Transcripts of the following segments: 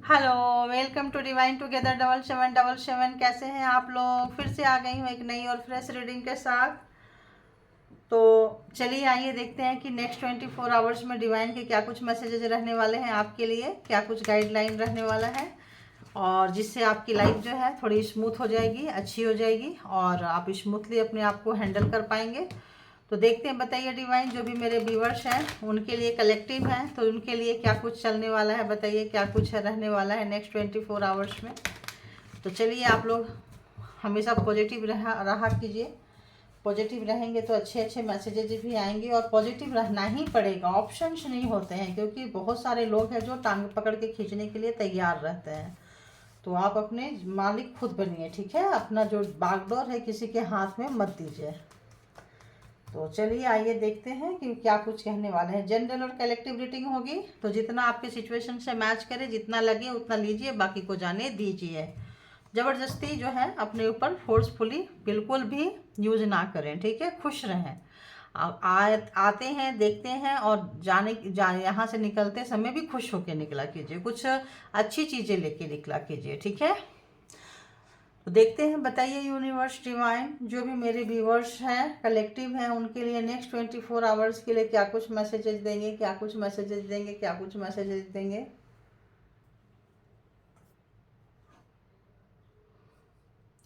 Hello, welcome to divine together 7777। कैसे हैं आप लोग? फिर से आ गई हूँ एक नई और फ्रेश रीडिंग के साथ। तो चलिए आइए देखते हैं कि नेक्स्ट 24 आवर्स में डिवाइन के क्या कुछ मैसेजेस रहने वाले हैं आपके लिए, क्या कुछ गाइडलाइन रहने वाला है, और जिससे आपकी लाइफ जो है थोड़ी स्मूथ हो जाएगी, अच्छी हो जाएगी और आप स्मूथली अपने आप को हैंडल कर पाएंगे। तो देखते हैं, बताइए डिवाइन, जो भी मेरे व्यूवर्स हैं उनके लिए कलेक्टिव हैं तो उनके लिए क्या कुछ चलने वाला है, बताइए क्या कुछ है रहने वाला है नेक्स्ट 24 आवर्स में। तो चलिए, आप लोग हमेशा पॉजिटिव रहा कीजिए। पॉजिटिव रहेंगे तो अच्छे अच्छे मैसेजेस भी आएंगे, और पॉजिटिव रहना ही पड़ेगा, ऑप्शंस नहीं होते हैं, क्योंकि बहुत सारे लोग हैं जो टांग पकड़ के खींचने के लिए तैयार रहते हैं। तो आप अपने मालिक खुद बनिए, ठीक है? अपना जो बागडोर है किसी के हाथ में मत दीजिए। तो चलिए आइए देखते हैं कि क्या कुछ कहने वाले हैं। जनरल और कलेक्टिव रीडिंग होगी, तो जितना आपके सिचुएशन से मैच करे, जितना लगे उतना लीजिए, बाकी को जाने दीजिए। ज़बरदस्ती जो है अपने ऊपर फोर्सफुली बिल्कुल भी यूज ना करें, ठीक है? खुश रहें। आते हैं, देखते हैं, और यहाँ से निकलते समय भी खुश होकर निकला कीजिए, कुछ अच्छी चीज़ें लेके निकला कीजिए, ठीक है? तो देखते हैं, बताइए यूनिवर्स डिवाइन, जो भी मेरे व्यूवर्स हैं कलेक्टिव हैं उनके लिए नेक्स्ट 24 आवर्स के लिए क्या कुछ मैसेजेस देंगे, क्या कुछ मैसेजेस देंगे, क्या कुछ मैसेजेस देंगे।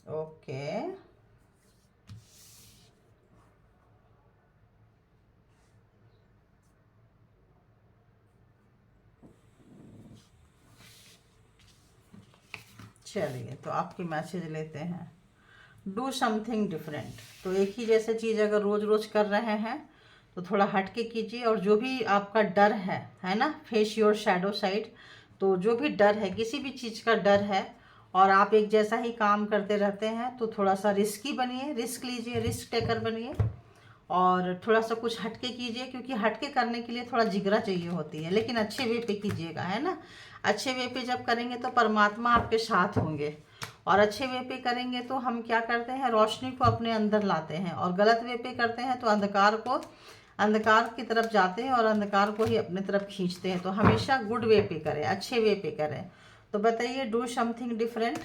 ओके, चलिए तो आपके मैसेज लेते हैं। Do something different. तो एक ही जैसे चीज़ अगर रोज़ रोज़ कर रहे हैं तो थोड़ा हट के कीजिए, और जो भी आपका डर है ना, फेस योर शैडो साइड। तो जो भी डर है, किसी भी चीज़ का डर है, और आप एक जैसा ही काम करते रहते हैं, तो थोड़ा सा रिस्की बनिए, रिस्क लीजिए, रिस्क टेकर बनिए, और थोड़ा सा कुछ हटके कीजिए, क्योंकि हटके करने के लिए थोड़ा जिगरा चाहिए होती है, लेकिन अच्छे वे पे कीजिएगा, है ना? अच्छे वे पे जब करेंगे तो परमात्मा आपके साथ होंगे, और अच्छे वे पे करेंगे तो हम क्या करते हैं, रोशनी को अपने अंदर लाते हैं, और गलत वे पे करते हैं तो अंधकार की तरफ जाते हैं और अंधकार को ही अपने तरफ खींचते हैं। तो हमेशा गुड वे पे करें, अच्छे वे पे करें। तो बताइए, do something different.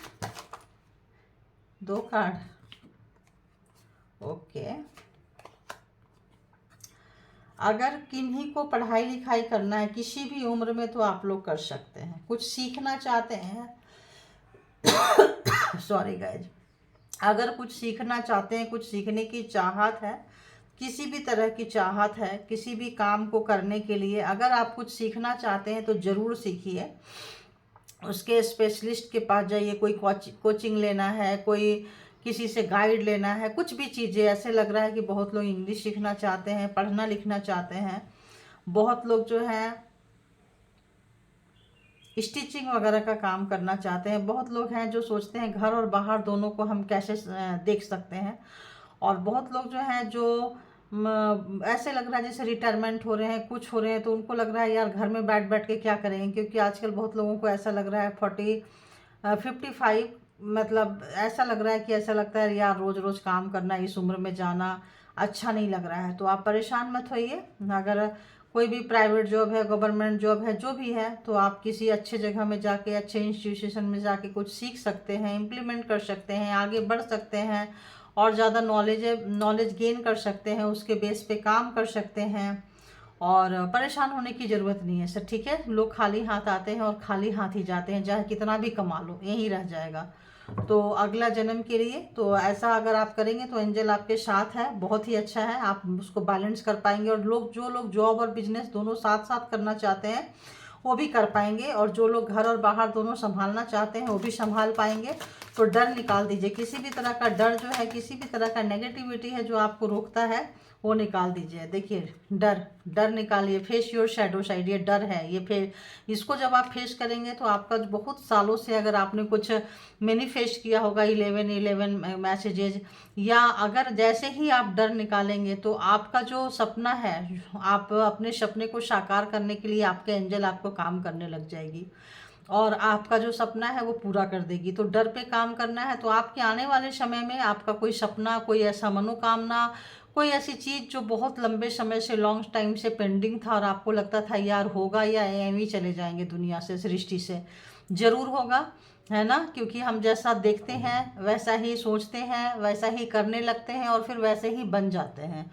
2 card. Okay, अगर किन्हीं को पढ़ाई लिखाई करना है किसी भी उम्र में तो आप लोग कर सकते हैं, कुछ सीखना चाहते हैं सॉरी गाइज, अगर कुछ सीखना चाहते हैं, कुछ सीखने की चाहत है, किसी भी तरह की चाहत है, किसी भी काम को करने के लिए अगर आप कुछ सीखना चाहते हैं तो ज़रूर सीखिए। उसके स्पेशलिस्ट के पास जाइए, कोई कोचिंग लेना है, कोई किसी से गाइड लेना है, कुछ भी चीज़ें। ऐसे लग रहा है कि बहुत लोग इंग्लिश सीखना चाहते हैं, पढ़ना लिखना चाहते हैं, बहुत लोग जो हैं स्टिचिंग वगैरह का काम करना चाहते हैं, बहुत लोग हैं जो सोचते हैं घर और बाहर दोनों को हम कैसे देख सकते हैं, और बहुत लोग जो हैं जो ऐसे लग रहा है जैसे रिटायरमेंट हो रहे हैं, कुछ हो रहे हैं, तो उनको लग रहा है यार घर में बैठ बैठ के क्या करेंगे, क्योंकि आजकल बहुत लोगों को ऐसा लग रहा है 55, मतलब ऐसा लग रहा है कि ऐसा लगता है यार रोज़ रोज़ काम करना, इस उम्र में जाना अच्छा नहीं लग रहा है। तो आप परेशान मत होइए। अगर कोई भी प्राइवेट जॉब है, गवर्नमेंट जॉब है, जो भी है, तो आप किसी अच्छे जगह में जाके, अच्छे इंस्टीट्यूशन में जाके कुछ सीख सकते हैं, इम्प्लीमेंट कर सकते हैं, आगे बढ़ सकते हैं, और ज़्यादा नॉलेज गेन कर सकते हैं, उसके बेस पे काम कर सकते हैं, और परेशान होने की ज़रूरत नहीं है सर, ठीक है? लोग खाली हाथ आते हैं और खाली हाथ ही जाते हैं, चाहे कितना भी कमा लो यहीं रह जाएगा। तो अगला जन्म के लिए तो ऐसा अगर आप करेंगे तो एंजल आपके साथ है, बहुत ही अच्छा है, आप उसको बैलेंस कर पाएंगे, और जो लोग जॉब और बिजनेस दोनों साथ साथ करना चाहते हैं वो भी कर पाएंगे, और जो लोग घर और बाहर दोनों संभालना चाहते हैं वो भी संभाल पाएंगे। तो डर निकाल दीजिए, किसी भी तरह का डर जो है, किसी भी तरह का नेगेटिविटी है जो आपको रोकता है, वो निकाल दीजिए। देखिए, डर डर निकालिए, फेस योर शैडो साइड। ये डर है, ये इसको जब आप फेस करेंगे तो आपका जो बहुत सालों से अगर आपने कुछ मैनिफेस्ट किया होगा 1111 मैसेजेज, या अगर जैसे ही आप डर निकालेंगे तो आपका जो सपना है, आप अपने सपने को साकार करने के लिए आपके एंजल आपको काम करने लग जाएगी, और आपका जो सपना है वो पूरा कर देगी। तो डर पे काम करना है, तो आपके आने वाले समय में आपका कोई सपना, कोई ऐसा मनोकामना, कोई ऐसी चीज़ जो बहुत लंबे समय से, लॉन्ग टाइम से पेंडिंग था, और आपको लगता था यार होगा या एवं ही चले जाएंगे दुनिया से, सृष्टि से, ज़रूर होगा, है ना, क्योंकि हम जैसा देखते हैं वैसा ही सोचते हैं, वैसा ही करने लगते हैं और फिर वैसे ही बन जाते हैं।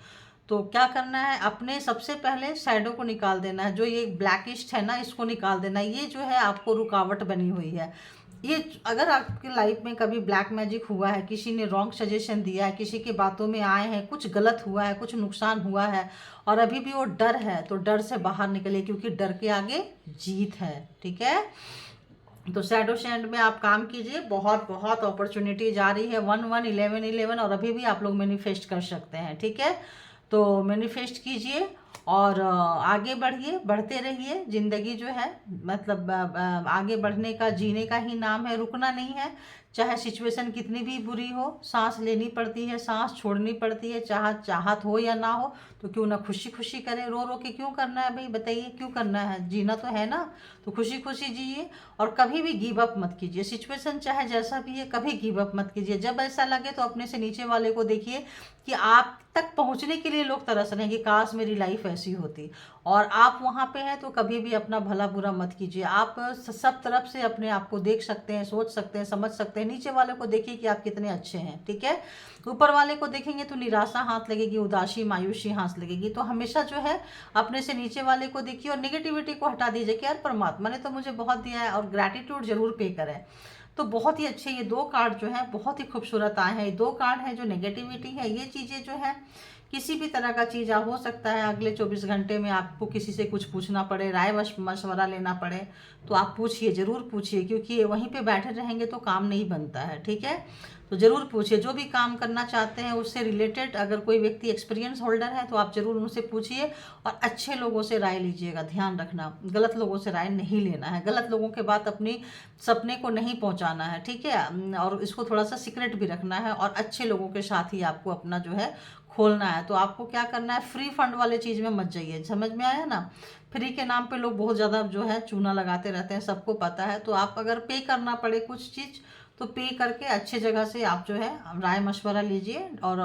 तो क्या करना है, अपने सबसे पहले शैडो को निकाल देना है, जो ये ब्लैकिस्ट है ना, इसको निकाल देना है। ये जो है आपको रुकावट बनी हुई है। ये अगर आपकी लाइफ में कभी ब्लैक मैजिक हुआ है, किसी ने रॉन्ग सजेशन दिया है, किसी की बातों में आए हैं, कुछ गलत हुआ है, कुछ नुकसान हुआ है और अभी भी वो डर है, तो डर से बाहर निकलिए, क्योंकि डर के आगे जीत है। ठीक है, तो शैडो शैंड में आप काम कीजिए, बहुत बहुत अपॉर्चुनिटीज आ रही है, 1111 और अभी भी आप लोग मैनिफेस्ट कर सकते हैं। ठीक है, तो मैनिफेस्ट कीजिए और आगे बढ़िए, बढ़ते रहिए। ज़िंदगी जो है मतलब आगे बढ़ने का, जीने का ही नाम है, रुकना नहीं है। चाहे सिचुएशन कितनी भी बुरी हो, सांस लेनी पड़ती है, सांस छोड़नी पड़ती है, चाहत हो या ना हो, तो क्यों ना खुशी खुशी करें। रो रो के क्यों करना है भाई, बताइए क्यों करना है, जीना तो है ना, तो खुशी खुशी जिए और कभी भी गिव अप मत कीजिए। सिचुएशन चाहे जैसा भी है, कभी गिव अप मत कीजिए। जब ऐसा लगे तो अपने से नीचे वाले को देखिए कि आप तक पहुंचने के लिए लोग तरस रहे हैं कि काश मेरी लाइफ ऐसी होती, और आप वहां पे हैं, तो कभी भी अपना भला बुरा मत कीजिए। आप सब तरफ से अपने आप को देख सकते हैं, सोच सकते हैं, समझ सकते हैं। नीचे वाले को देखिए कि आप कितने अच्छे हैं। ठीक है, ऊपर वाले को देखेंगे तो निराशा हाथ लगेगी, उदासी मायूसी हाथ लगेगी। तो हमेशा जो है अपने से नीचे वाले को देखिए और निगेटिविटी को हटा दीजिए कि यार परमात्मा ने तो मुझे बहुत दिया है, और ग्रैटिट्यूड जरूर पे करें। तो बहुत ही अच्छे ये दो कार्ड जो है बहुत ही खूबसूरत आए हैं। ये दो कार्ड हैं जो नेगेटिविटी है, ये चीज़ें जो है किसी भी तरह का चीज़ हो सकता है अगले 24 घंटे में आपको किसी से कुछ पूछना पड़े, राय मशवरा लेना पड़े, तो आप पूछिए, ज़रूर पूछिए, क्योंकि वहीं पे बैठे रहेंगे तो काम नहीं बनता है। ठीक है, तो ज़रूर पूछिए। जो भी काम करना चाहते हैं उससे रिलेटेड अगर कोई व्यक्ति एक्सपीरियंस होल्डर है तो आप ज़रूर उनसे पूछिए और अच्छे लोगों से राय लीजिएगा। ध्यान रखना, गलत लोगों से राय नहीं लेना है, गलत लोगों के बात अपनी सपने को नहीं पहुंचाना है। ठीक है, और इसको थोड़ा सा सीक्रेट भी रखना है और अच्छे लोगों के साथ ही आपको अपना जो है खोलना है। तो आपको क्या करना है, फ्री फंड वाले चीज़ में मत जाइए। समझ में आया ना, फ्री के नाम पे लोग बहुत ज़्यादा जो है चूना लगाते रहते हैं, सबको पता है। तो आप अगर पे करना पड़े कुछ चीज़ तो पे करके अच्छे जगह से आप जो है राय मशवरा लीजिए और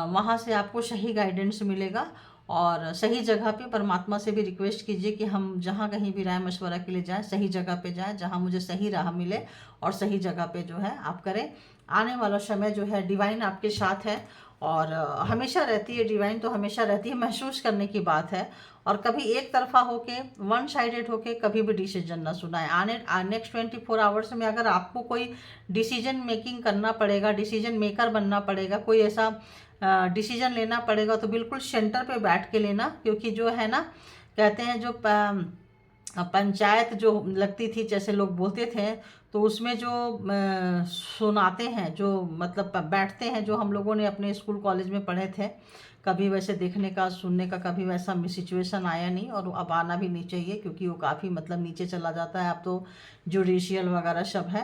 वहाँ से आपको सही गाइडेंस मिलेगा। और सही जगह पे परमात्मा से भी रिक्वेस्ट कीजिए कि हम जहाँ कहीं भी राय मशवरा के लिए जाएं, सही जगह पे जाएं जहाँ मुझे सही राह मिले और सही जगह पे जो है आप करें। आने वाला समय जो है डिवाइन आपके साथ है और हमेशा रहती है। डिवाइन तो हमेशा रहती है, महसूस करने की बात है। और कभी एक तरफा होके, वन साइडेड होके कभी भी डिसीजन ना सुनाए। आने नेक्स्ट 24 आवर्स में अगर आपको कोई डिसीजन मेकिंग करना पड़ेगा, डिसीजन मेकर बनना पड़ेगा, कोई ऐसा डिसीजन लेना पड़ेगा, तो बिल्कुल सेंटर पे बैठ के लेना। क्योंकि जो है ना, कहते हैं जो पंचायत जो लगती थी, जैसे लोग बोलते थे, तो उसमें जो सुनाते हैं, जो मतलब बैठते हैं, जो हम लोगों ने अपने स्कूल कॉलेज में पढ़े थे, कभी वैसे देखने का, सुनने का कभी वैसा सिचुएशन आया नहीं और अब आना भी नहीं चाहिए, क्योंकि वो काफ़ी मतलब नीचे चला जाता है। अब तो जुडिशियल वगैरह सब है।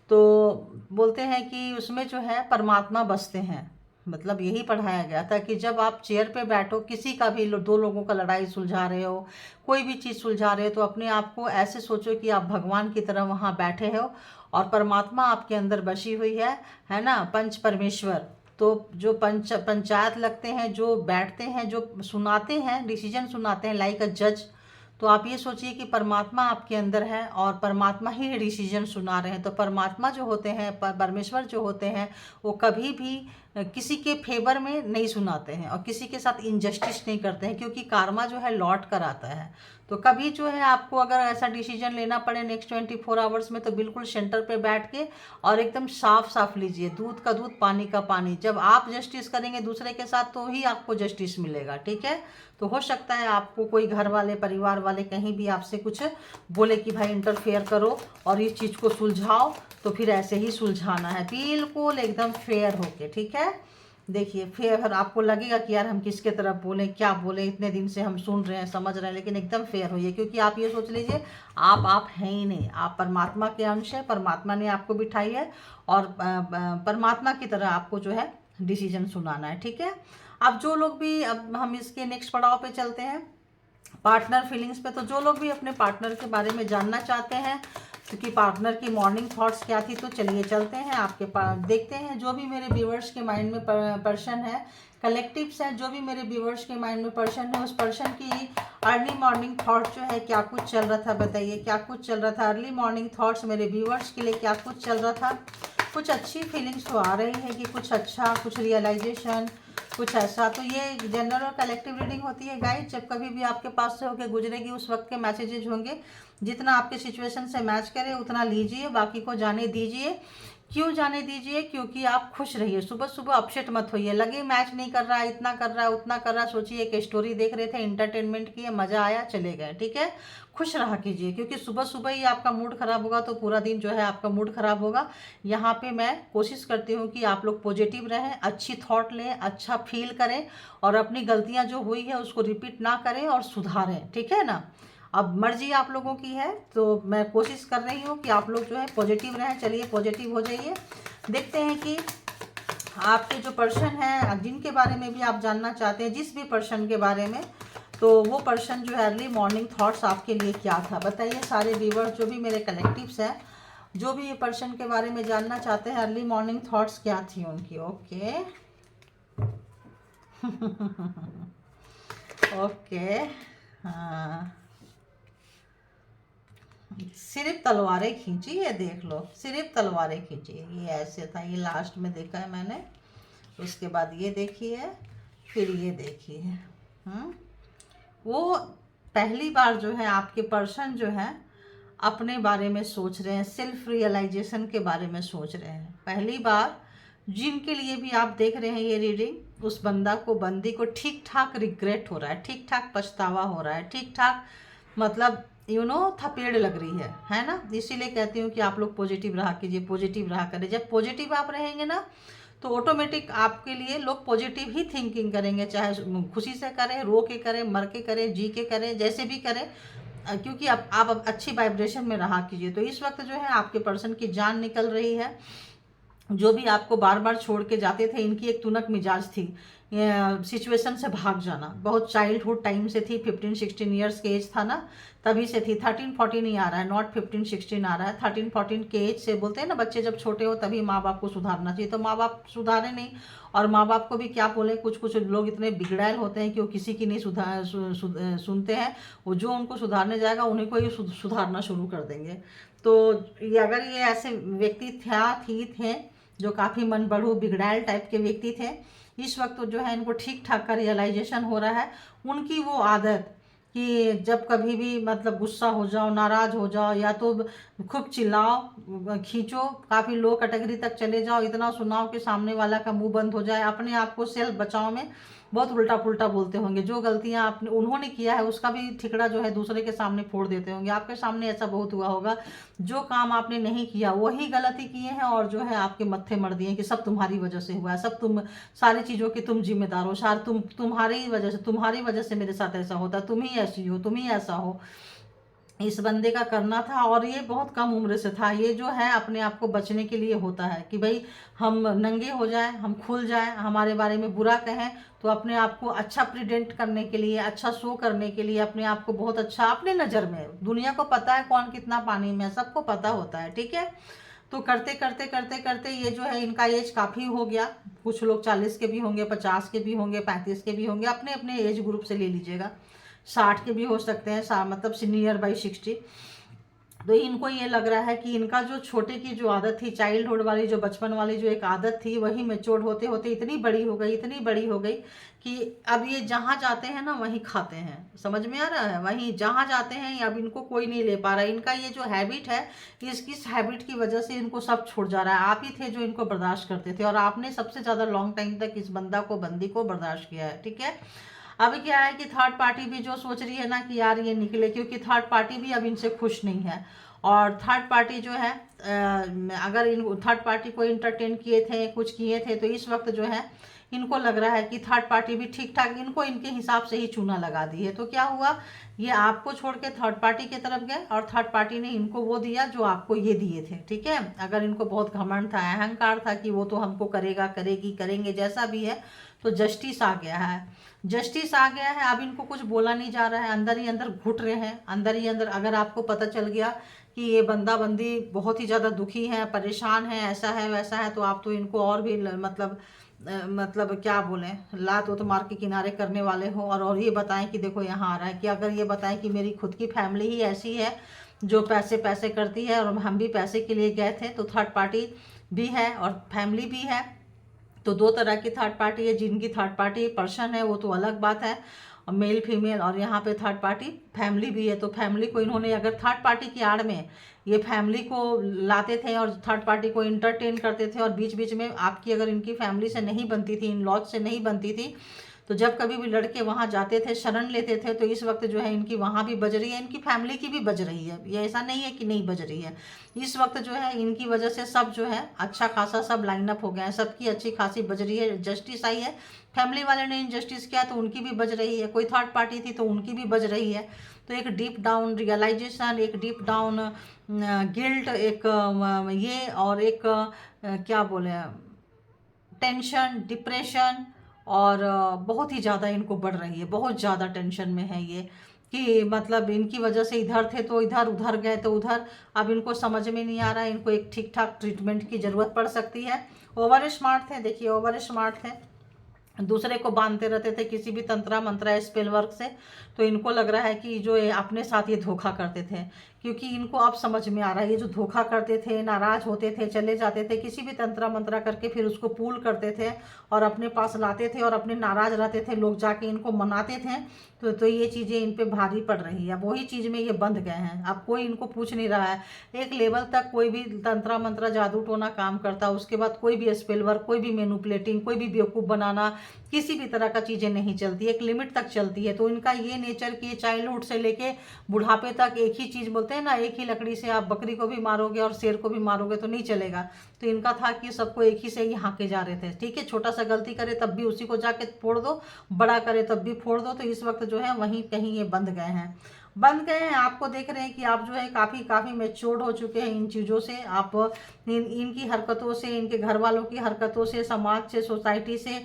तो बोलते हैं कि उसमें जो है परमात्मा बसते हैं, मतलब यही पढ़ाया गया था कि जब आप चेयर पे बैठो, किसी का भी दो लोगों का लड़ाई सुलझा रहे हो, कोई भी चीज़ सुलझा रहे हो, तो अपने आप को ऐसे सोचो कि आप भगवान की तरह वहाँ बैठे हो और परमात्मा आपके अंदर बसी हुई है ना, पंच परमेश्वर। तो जो पंचायत लगते हैं, जो बैठते हैं, जो सुनाते हैं, डिसीजन सुनाते हैं लाइक अ जज, तो आप ये सोचिए कि परमात्मा आपके अंदर है और परमात्मा ही डिसीजन सुना रहे हैं। तो परमात्मा जो होते हैं, परमेश्वर जो होते हैं, वो कभी भी किसी के फेवर में नहीं सुनाते हैं और किसी के साथ इनजस्टिस नहीं करते हैं, क्योंकि कार्मा जो है लौट कर आता है। तो कभी जो है आपको अगर ऐसा डिसीजन लेना पड़े नेक्स्ट 24 आवर्स में, तो बिल्कुल सेंटर पे बैठ के और एकदम साफ साफ लीजिए, दूध का दूध पानी का पानी। जब आप जस्टिस करेंगे दूसरे के साथ तो ही आपको जस्टिस मिलेगा। ठीक है, तो हो सकता है आपको कोई घर वाले, परिवार वाले कहीं भी आपसे कुछ बोले कि भाई इंटरफेयर करो और इस चीज़ को सुलझाओ, तो फिर ऐसे ही सुलझाना है, बिल्कुल एकदम फेयर होके। ठीक है, देखिए फेयर, आपको लगेगा कि यार हम किसके तरफ बोलें, क्या बोलें, इतने दिन से हम सुन रहे हैं, समझ रहे हैं, लेकिन एकदम फेयर होइए। क्योंकि आप ये सोच लीजिए, आप हैं ही नहीं, आप परमात्मा के अंश है, परमात्मा ने आपको बिठाई है और परमात्मा की तरह आपको जो है डिसीजन सुनाना है। ठीक है, अब जो लोग भी, अब हम इसके नेक्स्ट पड़ाव पे चलते हैं, पार्टनर फीलिंग्स पे। तो जो लोग भी अपने पार्टनर के बारे में जानना चाहते हैं, क्योंकि पार्टनर की मॉर्निंग थॉट्स क्या थी, तो चलिए चलते हैं आपके पास, देखते हैं जो भी मेरे व्यूवर्स के माइंड में पर्सन है, कलेक्टिव्स हैं, जो भी मेरे व्यूवर्स के माइंड में पर्सन है, उस पर्सन की अर्ली मॉर्निंग थॉट जो है क्या कुछ चल रहा था, बताइए क्या कुछ चल रहा था। अर्ली मॉर्निंग थॉट्स मेरे व्यूअर्स के लिए क्या कुछ चल रहा था। कुछ अच्छी फीलिंग्स तो आ रही है कि कुछ अच्छा, कुछ रियलाइजेशन, कुछ ऐसा। तो ये जनरल और कलेक्टिव रीडिंग होती है गाइस। जब कभी भी आपके पास से होकर गुजरेगी उस वक्त के मैसेजेज होंगे, जितना आपके सिचुएशन से मैच करे उतना लीजिए, बाकी को जाने दीजिए। क्यों जाने दीजिए? क्योंकि आप खुश रहिए, सुबह सुबह अपसेट मत होइए। लगे मैच नहीं कर रहा है, इतना कर रहा है, उतना कर रहा है, सोचिए एक स्टोरी देख रहे थे, इंटरटेनमेंट किए, मजा आया, चले गए, ठीक है। खुश रहा कीजिए, क्योंकि सुबह सुबह ही आपका मूड खराब होगा तो पूरा दिन जो है आपका मूड खराब होगा। यहाँ पे मैं कोशिश करती हूँ कि आप लोग पॉजिटिव रहें, अच्छी थॉट लें, अच्छा फील करें, और अपनी गलतियाँ जो हुई है उसको रिपीट ना करें और सुधारें, ठीक है ना। अब मर्जी आप लोगों की है, तो मैं कोशिश कर रही हूँ कि आप लोग जो है पॉजिटिव रहें। चलिए पॉजिटिव हो जाइए। देखते हैं कि आपके जो पर्सन हैं, जिनके बारे में भी आप जानना चाहते हैं, जिस भी पर्सन के बारे में, तो वो पर्सन जो है अर्ली मॉर्निंग थॉट्स आपके लिए क्या था, बताइए। सारे व्यूवर्स जो भी मेरे कलेक्टिव्स हैं, जो भी ये पर्सन के बारे में जानना चाहते हैं, अर्ली मॉर्निंग थॉट्स क्या थी उनकी। ओके ओके, हाँ, सिर्फ तलवारें खींची, ये देख लो, सिर्फ तलवारें खींची। ये ऐसे था, ये लास्ट में देखा है मैंने, उसके बाद ये देखी है, फिर ये देखी है। वो पहली बार जो है आपके पर्सन जो है अपने बारे में सोच रहे हैं, सेल्फ रियलाइजेशन के बारे में सोच रहे हैं पहली बार। जिनके लिए भी आप देख रहे हैं ये रीडिंग, उस बंदा को, बंदी को ठीक ठाक रिग्रेट हो रहा है, ठीक ठाक पछतावा हो रहा है, ठीक ठाक मतलब थपेड़ लग रही है ना। इसीलिए कहती हूँ कि आप लोग पॉजिटिव रहा कीजिए, पॉजिटिव रहा करें। जब पॉजिटिव आप रहेंगे ना, तो ऑटोमेटिक आपके लिए लोग पॉजिटिव ही थिंकिंग करेंगे, चाहे खुशी से करें, रो के करें, मर के करें, जी के करें, जैसे भी करें, क्योंकि आप अच्छी वाइब्रेशन में रहा कीजिए। तो इस वक्त जो है आपके पर्सन की जान निकल रही है। जो भी आपको बार बार छोड़ के जाते थे, इनकी एक तुनक मिजाज थी, सिचुएशन से भाग जाना, बहुत चाइल्डहुड टाइम से थी। 15-16 ईयर्स के एज था ना, तभी से थी। 13-14 ही आ रहा है, नॉट 15-16 आ रहा है। 13-14 के एज से, बोलते हैं ना बच्चे जब छोटे हो तभी माँ बाप को सुधारना चाहिए, तो माँ बाप सुधारे नहीं। और माँ बाप को भी क्या बोले, कुछ कुछ लोग इतने बिगड़ैल होते हैं कि वो किसी की नहीं सुनते हैं। वो जो उनको सुधारने जाएगा उन्हीं को ही सुधारना शुरू कर देंगे। तो ये अगर ये ऐसे व्यक्ति थे जो काफ़ी मन बढ़ू बिगड़ैल टाइप के व्यक्ति थे, इस वक्त तो जो है इनको ठीक ठाक का रियलाइजेशन हो रहा है। उनकी वो आदत कि जब कभी भी मतलब गुस्सा हो जाओ, नाराज़ हो जाओ, या तो खूब चिल्लाओ, खींचो, काफ़ी लो कैटेगरी तक चले जाओ, इतना सुनाओ कि सामने वाला का मुंह बंद हो जाए। अपने आप को सेल्फ बचाव में बहुत उल्टा पुल्टा बोलते होंगे। जो गलतियां आपने उन्होंने किया है उसका भी ठिकरा जो है दूसरे के सामने फोड़ देते होंगे। आपके सामने ऐसा बहुत हुआ होगा, जो काम आपने नहीं किया वही गलती किए हैं, और जो है आपके मत्थे मर दिए कि सब तुम्हारी वजह से हुआ है, सब तुम, सारी चीज़ों की तुम जिम्मेदार हो, सार तुम्हारी वजह से मेरे साथ ऐसा होता, तुम ही ऐसी हो, तुम ही ऐसा हो। इस बंदे का करना था, और ये बहुत कम उम्र से था। ये जो है अपने आप को बचने के लिए होता है कि भाई हम नंगे हो जाए, हम खुल जाए, हमारे बारे में बुरा कहें, तो अपने आप को अच्छा प्रेजेंट करने के लिए, अच्छा शो करने के लिए, अपने आप को बहुत अच्छा, अपने नज़र में, दुनिया को पता है कौन कितना पानी में है, सबको पता होता है, ठीक है। तो करते करते करते करते ये जो है इनका एज काफ़ी हो गया। कुछ लोग 40 के भी होंगे, 50 के भी होंगे, 35 के भी होंगे, अपने अपने एज ग्रुप से ले लीजिएगा। 60 के भी हो सकते हैं, मतलब सीनियर बाई 60। तो इनको ये लग रहा है कि इनका जो छोटे की जो आदत थी, चाइल्डहुड वाली, जो बचपन वाली जो एक आदत थी, वही मेच्योर होते होते इतनी बड़ी हो गई, इतनी बड़ी हो गई कि अब ये जहाँ जाते हैं ना वहीं खाते हैं। समझ में आ रहा है? वहीं जहाँ जाते हैं अब इनको कोई नहीं ले पा रहा है। इनका ये जो हैबिट है, इस हैबिट की वजह से इनको सब छूट जा रहा है। आप ही थे जो इनको बर्दाश्त करते थे, और आपने सबसे ज़्यादा लॉन्ग टाइम तक इस बंदी को बर्दाश्त किया है, ठीक है। अभी क्या है कि थर्ड पार्टी भी जो सोच रही है ना कि यार ये निकले, क्योंकि थर्ड पार्टी भी अब इनसे खुश नहीं है। और थर्ड पार्टी जो है, अगर इन थर्ड पार्टी को इंटरटेन किए थे, कुछ किए थे, तो इस वक्त जो है इनको लग रहा है कि थर्ड पार्टी भी ठीक ठाक इनको इनके हिसाब से ही चूना लगा दी है। तो क्या हुआ, ये आपको छोड़ के थर्ड पार्टी की तरफ गए, और थर्ड पार्टी ने इनको वो दिया जो आपको ये दिए थे, ठीक है। अगर इनको बहुत घमंड था, अहंकार था कि वो तो हमको करेगा, करेगी, करेंगे, जैसा भी है, तो जस्टिस आ गया है। जस्टिस आ गया है, अब इनको कुछ बोला नहीं जा रहा है, अंदर ही अंदर घुट रहे हैं, अंदर ही अंदर। अगर आपको पता चल गया कि ये बंदा बंदी बहुत ही ज़्यादा दुखी है, परेशान है, ऐसा है वैसा है, तो आप तो इनको और भी मतलब मतलब क्या बोलें, लात उत मार के किनारे करने वाले हो, और ये बताएं कि देखो यहाँ आ रहा है, कि अगर ये बताएं कि मेरी खुद की फैमिली ही ऐसी है जो पैसे पैसे करती है और हम भी पैसे के लिए गए थे, तो थर्ड पार्टी भी है और फैमिली भी है। तो दो तरह की थर्ड पार्टी है, जिनकी थर्ड पार्टी पर्सन है वो तो अलग बात है, और मेल फीमेल, और यहाँ पे थर्ड पार्टी फैमिली भी है। तो फैमिली को इन्होंने अगर थर्ड पार्टी की आड़ में ये फैमिली को लाते थे और थर्ड पार्टी को इंटरटेन करते थे, और बीच बीच में आपकी अगर इनकी फैमिली से नहीं बनती थी, इन लॉज से नहीं बनती थी, तो जब कभी भी लड़के वहाँ जाते थे, शरण लेते थे, तो इस वक्त जो है इनकी वहाँ भी बज रही है, इनकी फैमिली की भी बज रही है। ये ऐसा नहीं है कि नहीं बज रही है। इस वक्त जो है इनकी वजह से सब जो है अच्छा खासा सब लाइन अप हो गया है, सबकी अच्छी खासी बज रही है, जस्टिस आई है। फैमिली वाले ने इनजस्टिस किया तो उनकी भी बज रही है, कोई थर्ड पार्टी थी तो उनकी भी बज रही है। तो एक डीप डाउन रियलाइजेशन, एक डीप डाउन गिल्ट, एक ये, और एक क्या बोले, टेंशन, डिप्रेशन, और बहुत ही ज़्यादा इनको बढ़ रही है, बहुत ज़्यादा टेंशन में है ये, कि मतलब इनकी वजह से इधर थे तो इधर, उधर गए तो उधर। अब इनको समझ में नहीं आ रहा है, इनको एक ठीक ठाक ट्रीटमेंट की ज़रूरत पड़ सकती है। ओवर स्मार्ट थे, देखिए ओवर स्मार्ट थे, दूसरे को बांधते रहते थे किसी भी तंत्रा मंत्रा स्पेल वर्क से। तो इनको लग रहा है कि जो ये अपने साथ ये धोखा करते थे, क्योंकि इनको अब समझ में आ रहा है ये जो धोखा करते थे, नाराज होते थे, चले जाते थे, किसी भी तंत्रा मंत्रा करके फिर उसको पूल करते थे और अपने पास लाते थे, और अपने नाराज रहते थे लोग जाके इनको मनाते थे। तो ये चीज़ें इन पे भारी पड़ रही है। अब वही चीज़ में ये बंध गए हैं, अब कोई इनको पूछ नहीं रहा है। एक लेवल तक कोई भी तंत्रा मंत्रा जादू टोना काम करता, उसके बाद कोई भी स्पेल वर्क, कोई भी मैनिपुलेटिंग, कोई भी बेवकूफ़ बनाना, किसी भी तरह का चीज़ें नहीं चलती, एक लिमिट तक चलती है। तो इनका ये नेचर कि चाइल्डहुड से लेके बुढ़ापे तक एक ही चीज़ बोलते हैं ना, एक ही लकड़ी से आप बकरी को भी मारोगे और शेर को भी मारोगे तो नहीं चलेगा। तो इनका था कि सबको एक ही से ही हाँके जा रहे थे, ठीक है, छोटा सा गलती करे तब भी उसी को जाके फोड़ दो, बड़ा करे तब भी फोड़ दो। तो इस वक्त जो है वहीं कहीं ये बंद गए हैं, बंद गए हैं। आपको देख रहे हैं कि आप जो है काफ़ी काफ़ी मैच्योर्ड हो चुके हैं इन चीज़ों से, आप इनकी हरकतों से, इनके घर वालों की हरकतों से, समाज से, सोसाइटी से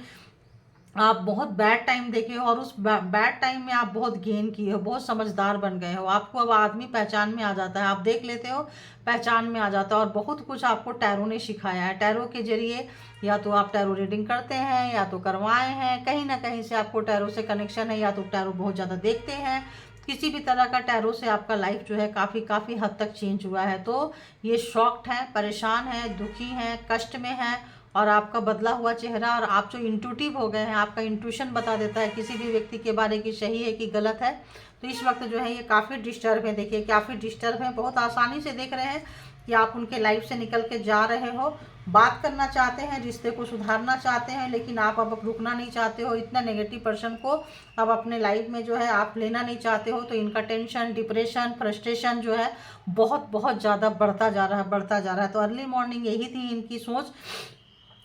आप बहुत बैड टाइम देखे हो, और उस बैड टाइम में आप बहुत गेन किए हो, बहुत समझदार बन गए हो। आपको अब आदमी पहचान में आ जाता है, आप देख लेते हो पहचान में आ जाता है, और बहुत कुछ आपको टैरो ने सिखाया है। टैरो के जरिए या तो आप टैरो रीडिंग करते हैं या तो करवाए हैं, कहीं ना कहीं से आपको टैरो से कनेक्शन है, या तो टैरो बहुत ज़्यादा देखते हैं, किसी भी तरह का टैरो से आपका लाइफ जो है काफ़ी हद तक चेंज हुआ है। तो ये शॉक्ड है, परेशान है, दुखी हैं, कष्ट में है, और आपका बदला हुआ चेहरा, और आप जो इंट्यूटिव हो गए हैं, आपका इंट्यूशन बता देता है किसी भी व्यक्ति के बारे की सही है कि गलत है। तो इस वक्त जो है ये काफ़ी डिस्टर्ब है, देखिए काफ़ी डिस्टर्ब है, बहुत आसानी से देख रहे हैं कि आप उनके लाइफ से निकल के जा रहे हो, बात करना चाहते हैं, रिश्ते को सुधारना चाहते हैं, लेकिन आप अब रुकना नहीं चाहते हो, इतना नेगेटिव पर्सन को अब अपने लाइफ में जो है आप लेना नहीं चाहते हो। तो इनका टेंशन, डिप्रेशन, फ्रस्ट्रेशन जो है बहुत बहुत ज़्यादा बढ़ता जा रहा है, बढ़ता जा रहा है। तो अर्ली मॉर्निंग यही थी इनकी सोच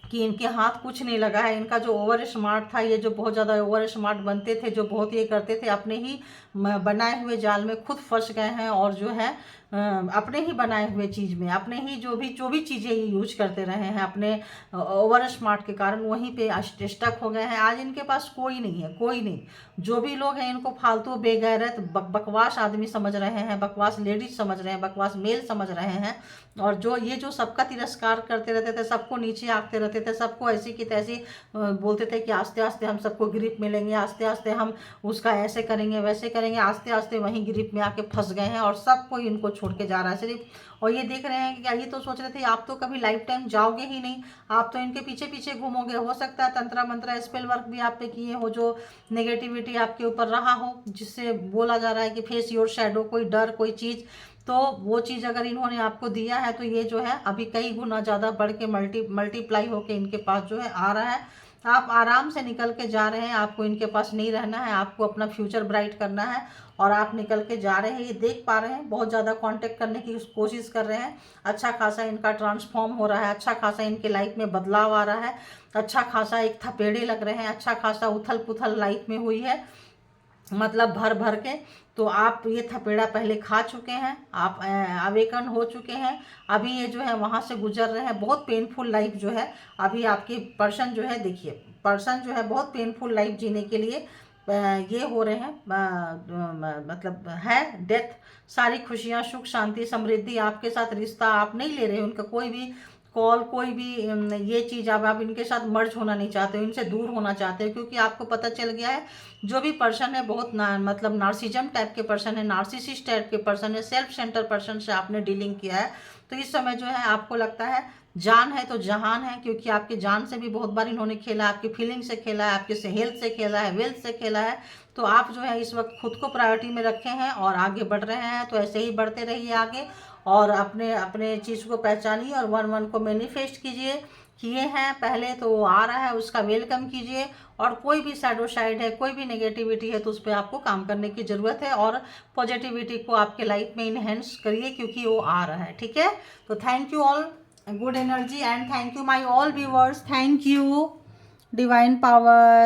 कि इनके हाथ कुछ नहीं लगा है। इनका जो ओवर स्मार्ट था, ये जो बहुत ज़्यादा ओवर स्मार्ट बनते थे, जो बहुत ये करते थे, अपने ही बनाए हुए जाल में खुद फंस गए हैं, और जो है अपने ही बनाए हुए चीज़ में, अपने ही जो भी चीज़ें ये यूज करते रहे हैं अपने ओवर स्मार्ट के कारण, वहीं पे स्टक हो गए हैं। आज इनके पास कोई नहीं है, कोई नहीं। जो भी लोग हैं इनको फालतू बेगैरत बकवास आदमी समझ रहे हैं, बकवास लेडीज समझ रहे हैं, बकवास मेल समझ रहे हैं, और जो सबका तिरस्कार करते रहते थे, सबको नीचे आंकते रहते थे, सबको ऐसी की तैसी बोलते थे कि आस्ते आस्ते हम सबको ग्रिप में लेंगे, आस्ते आस्ते हम उसका ऐसे करेंगे, वैसे करेंगे, आस्ते आस्ते वहीं ग्रिप में आके फंस गए हैं, और सब कोई इनको छोड़ के जा रहा है सिर्फ। और ये देख रहे हैं कि क्या, ये तो सोच रहे थे आप तो कभी लाइफ टाइम जाओगे ही नहीं, आप तो इनके पीछे पीछे घूमोगे। हो सकता है तंत्रा मंत्रा स्पेल वर्क भी आप पे किए हो, जो नेगेटिविटी आपके ऊपर रहा हो, जिससे बोला जा रहा है कि फेस योर शैडो, कोई डर, कोई चीज़, तो वो चीज़ अगर इन्होंने आपको दिया है तो ये जो है अभी कई गुना ज़्यादा बढ़ के मल्टीप्लाई होके इनके पास जो है आ रहा है। आप आराम से निकल के जा रहे हैं, आपको इनके पास नहीं रहना है, आपको अपना फ्यूचर ब्राइट करना है, और आप निकल के जा रहे हैं। ये देख पा रहे हैं, बहुत ज़्यादा कांटेक्ट करने की कोशिश कर रहे हैं, अच्छा खासा इनका ट्रांसफॉर्म हो रहा है, अच्छा खासा इनके लाइफ में बदलाव आ रहा है, अच्छा खासा एक थपेड़े लग रहे हैं, अच्छा खासा उथल पुथल लाइफ में हुई है, मतलब भर भर के। तो आप ये थपेड़ा पहले खा चुके हैं, आप अवेकन हो चुके हैं, अभी ये जो है वहाँ से गुजर रहे हैं। बहुत पेनफुल लाइफ जो है अभी आपकी पर्सन जो है, देखिए पर्सन जो है बहुत पेनफुल लाइफ जीने के लिए ये हो रहे हैं, मतलब है डेथ। सारी खुशियाँ, सुख, शांति, समृद्धि आपके साथ, रिश्ता आप नहीं ले रहे, उनका कॉल कोई भी ये चीज़ अब आप इनके साथ मर्ज होना नहीं चाहते हो, इनसे दूर होना चाहते हो, क्योंकि आपको पता चल गया है जो भी पर्सन है बहुत मतलब नार्सिज्म टाइप के पर्सन है, नार्सिसिस्ट टाइप के पर्सन है, सेल्फ सेंटर पर्सन से आपने डीलिंग किया है। तो इस समय जो है आपको लगता है जान है तो जहान है, क्योंकि आपके जान से भी बहुत बार इन्होंने खेला, आपकी फीलिंग से खेला है, आपके से हेल्थ से खेला है, वेल्थ से खेला है। तो आप जो है इस वक्त खुद को प्रायोरिटी में रखे हैं और आगे बढ़ रहे हैं, तो ऐसे ही बढ़ते रहिए आगे और अपने अपने चीज़ को पहचानिए और वन को मैनिफेस्ट कीजिए। किए हैं पहले तो वो आ रहा है, उसका वेलकम कीजिए और कोई भी सैडो साइड है, कोई भी नेगेटिविटी है तो उस पर आपको काम करने की ज़रूरत है और पॉजिटिविटी को आपके लाइफ में इन्हेंस करिए, क्योंकि वो आ रहा है। ठीक है, तो thank you all, good energy and thank you my all viewers, thank you divine power.